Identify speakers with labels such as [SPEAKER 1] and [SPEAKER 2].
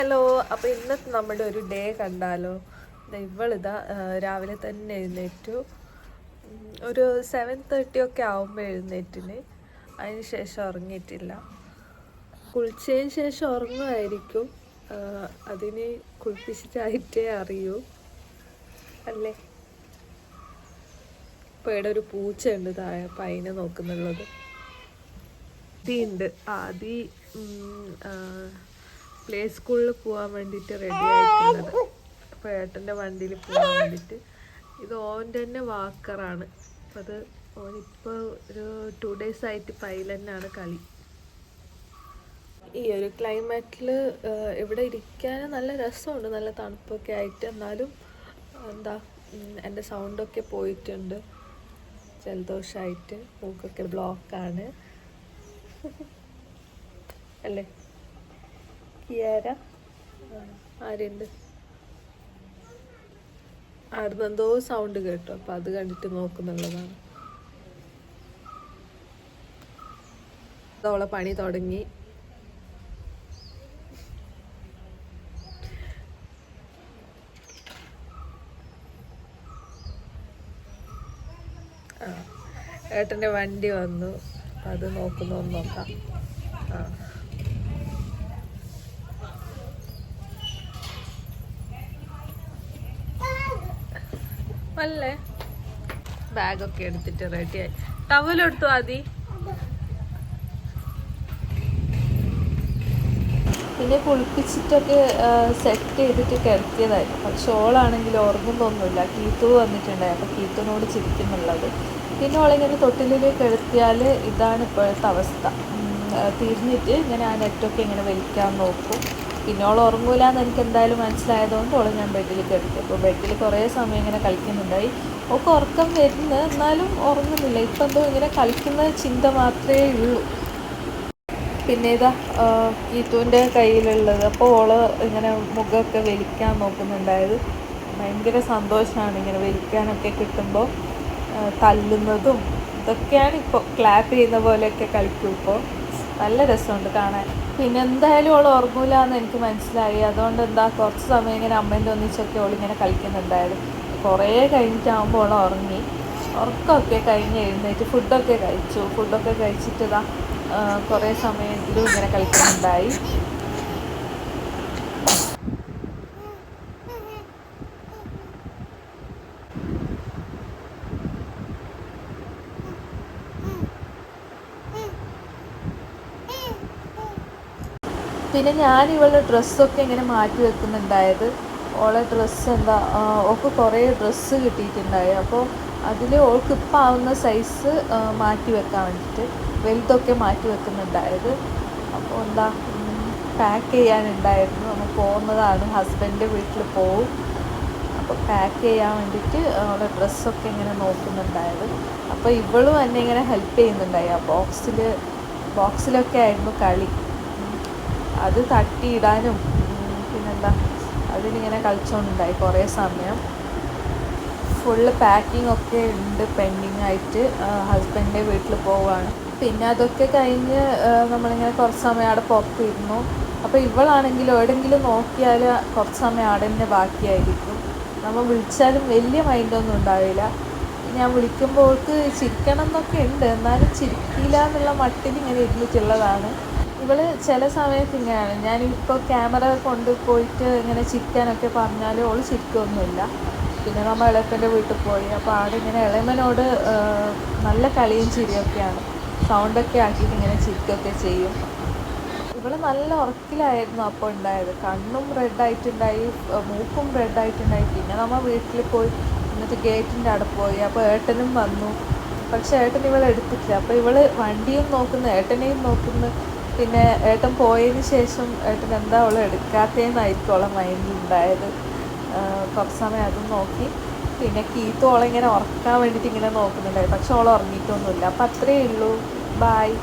[SPEAKER 1] Hello, അപ്പോൾ ഇന്നത്തെ നമ്മുടെ ഒരു ഡേ കണ്ടാലോ? ഇവളിതാ രാവിലെ തന്നെ എഴുന്നേറ്റു. ഒരു 7:30 ഒക്കെ ആവുമ്പോൾ എഴുന്നേറ്റിന്. അതിന് ശേഷം ഉറങ്ങിയിട്ടില്ല. കുളിച്ചതിന് ശേഷം ഉറങ്ങുമായിരിക്കും. അതിന് കുളിപ്പിച്ചിട്ടായിട്ടേ അറിയൂ അല്ലേ. ഇപ്പോൾ ഇവിടെ ഒരു പൂച്ചയുണ്ട് താഴെ, അപ്പം അതിനെ നോക്കുന്നുള്ളത്. ഉണ്ട് ആദി പ്ലേ സ്കൂളിൽ പോകാൻ വേണ്ടിയിട്ട് റെഡി ആയിട്ടുള്ളത്. അപ്പോൾ ഏട്ടൻ്റെ വണ്ടിയിൽ പോകാൻ വേണ്ടിയിട്ട്. ഇത് ഓൻ്റെ തന്നെ വാക്കറാണ്. അപ്പം അത് ഓനിപ്പോൾ ഒരു 2 days ആയിട്ട് പൈലന്നാണ് കളി. ഈ ഒരു ക്ലൈമറ്റിൽ ഇവിടെ ഇരിക്കാൻ നല്ല രസമുണ്ട്, നല്ല തണുപ്പൊക്കെ ആയിട്ട്. എന്നാലും എന്താ എൻ്റെ സൗണ്ടൊക്കെ പോയിട്ടുണ്ട്, ജലദോഷമായിട്ട്. മൂക്കൊക്കെ ബ്ലോക്കാണ് അല്ലേ കിയാര? ആരുണ്ട്? അവിടുന്ന് എന്തോ സൗണ്ട് കേട്ടു, അപ്പം അത് കണ്ടിട്ട് നോക്കുന്നുള്ളതാണ്. അതോളെ പണി തുടങ്ങി. ഏട്ടൻ്റെ വണ്ടി വന്നു, അത് നോക്കുന്നു. നോക്കാം. അല്ലേ ബാഗൊക്കെ എടുത്തിട്ട് റെഡിയായി. ടവലെടുത്തു ആദി. പിന്നെ കുളിപ്പിച്ചിട്ടൊക്കെ സെറ്റ് ചെയ്തിട്ട് കിടത്തിയതായിരുന്നു. പക്ഷെ ഓളാണെങ്കിൽ ഉറങ്ങുന്നൊന്നുമില്ല. കീത്തു വന്നിട്ടുണ്ടായി, അപ്പോൾ കീത്തുനോട് ചിരിക്കുന്നുള്ളത്. പിന്നെ ഓളിങ്ങനെ തൊട്ടിലേക്ക് കിടത്തിയാൽ ഇതാണ് ഇപ്പോഴത്തെ അവസ്ഥ. തിരിഞ്ഞിട്ട് ഇങ്ങനെ ആ നെറ്റൊക്കെ ഇങ്ങനെ വലിക്കാൻ നോക്കും. പിന്നെ ഓൾ ഉറങ്ങൂല എന്ന് എനിക്ക് എന്തായാലും മനസ്സിലായതുകൊണ്ട് ഓളെ ഞാൻ ബെഡിൽ കിടത്തി. അപ്പോൾ ബെഡിൽ കുറേ സമയം ഇങ്ങനെ കളിക്കുന്നുണ്ടായി. ഒക്കെ ഉറക്കം വരുന്നു, എന്നാലും ഉറങ്ങുന്നില്ല. ഇപ്പം എന്തോ ഇങ്ങനെ കളിക്കുന്ന ചിന്ത മാത്രമേ ഉള്ളൂ. പിന്നെ ഇതാ കീത്തുവിൻ്റെ കയ്യിലുള്ളത്. അപ്പോൾ ഓള് ഇങ്ങനെ മുഖമൊക്കെ വലിക്കാൻ നോക്കുന്നുണ്ടായത്. ഭയങ്കര സന്തോഷമാണ് ഇങ്ങനെ വലിക്കാനൊക്കെ കിട്ടുമ്പോൾ. തല്ലുന്നതും ഇതൊക്കെയാണ് ഇപ്പോൾ. ക്ലാപ്പ് ചെയ്യുന്ന പോലെയൊക്കെ കളിക്കും ഇപ്പോൾ. നല്ല രസമുണ്ട് കാണാൻ. പിന്നെ എന്തായാലും ഓൾ ഉറങ്ങൂല എന്ന് എനിക്ക് മനസ്സിലായി. അതുകൊണ്ട് എന്താ കുറച്ച് സമയം ഇങ്ങനെ അമ്മേൻ്റെ ഒന്നിച്ചൊക്കെ ഓളിങ്ങനെ കളിക്കുന്നുണ്ടായത്. കുറേ കഴിഞ്ഞിട്ടാകുമ്പോൾ ഓൾ ഉറങ്ങി. ഉറക്കമൊക്കെ കഴിഞ്ഞ് എഴുന്നേറ്റ് ഫുഡൊക്കെ കഴിച്ചു. ഫുഡൊക്കെ കഴിച്ചിട്ട് ഇതാ കുറേ സമയമെങ്കിലും ഇങ്ങനെ കളിക്കുന്നുണ്ടായി. പിന്നെ ഞാൻ ഇവളുടെ ഡ്രസ്സൊക്കെ ഇങ്ങനെ മാറ്റി വെക്കുന്നുണ്ടായത്. ഓളെ ഡ്രസ്സ് എന്താ ഓൾക്ക് കുറേ ഡ്രസ്സ് കിട്ടിയിട്ടുണ്ടായി. അപ്പോൾ അതിൽ ഓൾക്ക് ഇപ്പം ആവുന്ന സൈസ് മാറ്റി വെക്കാൻ വേണ്ടിയിട്ട് വലുതൊക്കെ മാറ്റി വെക്കുന്നുണ്ടായത്. അപ്പോൾ എന്താ പാക്ക് ചെയ്യാനുണ്ടായിരുന്നു. നമ്മൾ പോകുന്നതാണ്, ഹസ്ബൻഡിൻ്റെ വീട്ടിൽ പോവും. അപ്പോൾ പാക്ക് ചെയ്യാൻ വേണ്ടിയിട്ട് അവളുടെ ഡ്രസ്സൊക്കെ ഇങ്ങനെ നോക്കുന്നുണ്ടായത്. അപ്പോൾ ഇവളും എന്നെ ഇങ്ങനെ ഹെൽപ്പ് ചെയ്യുന്നുണ്ടായി. ആ ബോക്സിലൊക്കെ ആയിരുന്നു കളി. അത് തട്ടിയിടാനും പിന്നെന്താ അതിനിങ്ങനെ കളിച്ചുകൊണ്ടുണ്ടായി കുറേ സമയം. ഫുള്ള് പാക്കിംഗ് ഒക്കെ ഉണ്ട് പെൻഡിങ് ആയിട്ട്. ഹസ്ബൻഡിൻ്റെ വീട്ടിൽ പോവുകയാണ്. പിന്നെ അതൊക്കെ കഴിഞ്ഞ് നമ്മളിങ്ങനെ കുറച്ച് സമയം അവിടെ പുറത്തിരുന്നു. അപ്പോൾ ഇവളാണെങ്കിൽ എവിടെയെങ്കിലും നോക്കിയാൽ കുറച്ച് സമയം അവിടെ തന്നെ ബാക്കിയായിരിക്കും. നമ്മൾ വിളിച്ചാലും വലിയ മൈൻഡൊന്നും ഉണ്ടാവില്ല. ഞാൻ വിളിക്കുമ്പോൾ അവൾക്ക് ചിരിക്കണം എന്നൊക്കെ ഉണ്ട്, എന്നാലും ചിരിക്കില്ല എന്നുള്ള മട്ടിൽ ഇങ്ങനെ ഇരുന്നിട്ടുള്ളതാണ്. ഇവള് ചില സമയത്ത് ഇങ്ങനെയാണ്. ഞാനിപ്പോൾ ക്യാമറ കൊണ്ടുപോയിട്ട് ഇങ്ങനെ ചിരിക്കാനൊക്കെ പറഞ്ഞാൽ ഓള് ചിരിക്കൊന്നുമില്ല. പിന്നെ നമ്മൾ ഇളപ്പൻ്റെ വീട്ടിൽ പോയി, അപ്പോൾ അവിടെ ഇങ്ങനെ ഇളമനോട് നല്ല കളിയും ചിരിയൊക്കെയാണ്. സൗണ്ടൊക്കെ ആക്കിയിട്ട് ഇങ്ങനെ ചിരിക്കുകയൊക്കെ ചെയ്യും. ഇവള് നല്ല ഉറക്കിലായിരുന്നു അപ്പോൾ ഉണ്ടായത്. കണ്ണും റെഡായിട്ടുണ്ടായി, മൂക്കും റെഡായിട്ടുണ്ടായി. പിന്നെ നമ്മൾ വീട്ടിൽ പോയി എന്നിട്ട് ഗേറ്റിൻ്റെ അവിടെ പോയി. അപ്പോൾ ഏട്ടനും വന്നു. പക്ഷേ ഏട്ടൻ ഇവളെ എടുത്തിട്ടില്ല. അപ്പോൾ ഇവള് വണ്ടിയും നോക്കുന്നു, ഏട്ടനെയും നോക്കുന്നു. പിന്നെ ഏട്ടൻ പോയതിന് ശേഷം ഏട്ടൻ എന്താ അവൾ എടുക്കാത്തതെന്നായിരിക്കും അവളെ മൈൻഡിലുണ്ടായത്. കുറച്ച് സമയം അതും നോക്കി. പിന്നെ കീത്തു ഓളെ ഇങ്ങനെ ഉറക്കാൻ വേണ്ടിയിട്ട് ഇങ്ങനെ നോക്കുന്നുണ്ടായി. പക്ഷെ ഓൾ ഉറങ്ങിയിട്ടൊന്നുമില്ല. അപ്പം അത്രയേ ഉള്ളൂ. ബായ്.